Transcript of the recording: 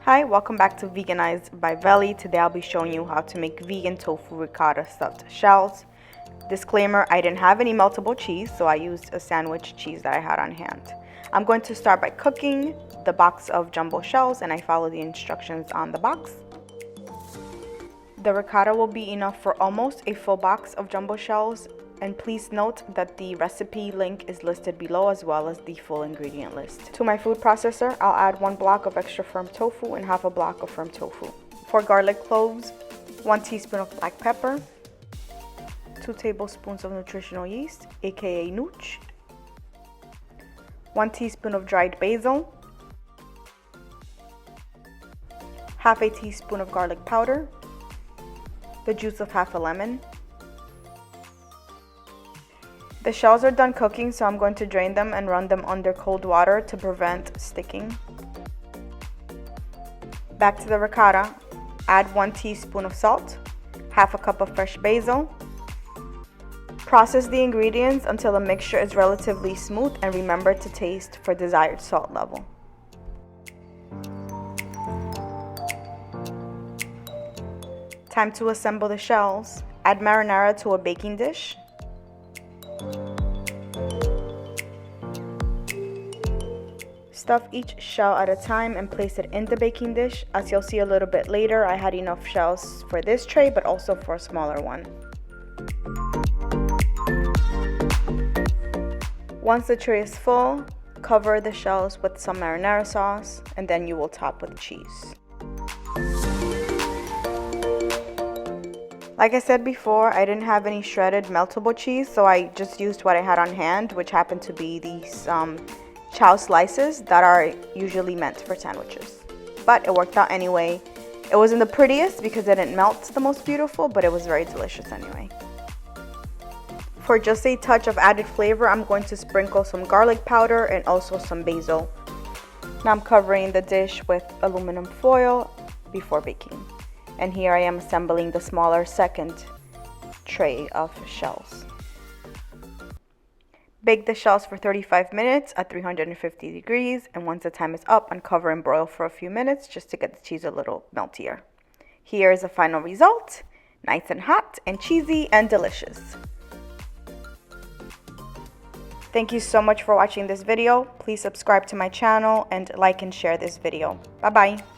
Hi, welcome back to Veganized by Veli. Today I'll be showing you how to make vegan tofu ricotta stuffed shells. Disclaimer, I didn't have any meltable cheese, so I used a sandwich cheese that I had on hand. I'm going to start by cooking the box of jumbo shells, and I follow the instructions on the box. The ricotta will be enough for almost a full box of jumbo shells, and please note that the recipe link is listed below as well as the full ingredient list. To my food processor, I'll add 1 block of extra firm tofu and half a block of firm tofu. For garlic cloves, 1 teaspoon of black pepper, 2 tablespoons of nutritional yeast, aka nooch, 1 teaspoon of dried basil, half a teaspoon of garlic powder, the juice of half a lemon. The shells are done cooking, so I'm going to drain them and run them under cold water to prevent sticking. Back to the ricotta, add 1 teaspoon of salt, half a cup of fresh basil. Process the ingredients until the mixture is relatively smooth, and remember to taste for desired salt level. Time to assemble the shells. Add marinara to a baking dish. Stuff each shell at a time and place it in the baking dish. As you'll see a little bit later, I had enough shells for this tray, but also for a smaller one. Once the tray is full, cover the shells with some marinara sauce, and then you will top with cheese. Like I said before, I didn't have any shredded meltable cheese, so I just used what I had on hand, which happened to be these chow slices that are usually meant for sandwiches. But it worked out anyway. It wasn't the prettiest because it didn't melt the most beautiful, but it was very delicious anyway. For just a touch of added flavor, I'm going to sprinkle some garlic powder and also some basil. Now I'm covering the dish with aluminum foil before baking. And here I am assembling the smaller second tray of shells. Bake the shells for 35 minutes at 350 degrees, and once the time is up, uncover and broil for a few minutes just to get the cheese a little meltier. Here is the final result, nice and hot and cheesy and delicious. Thank you so much for watching this video. Please subscribe to my channel and like and share this video. Bye bye.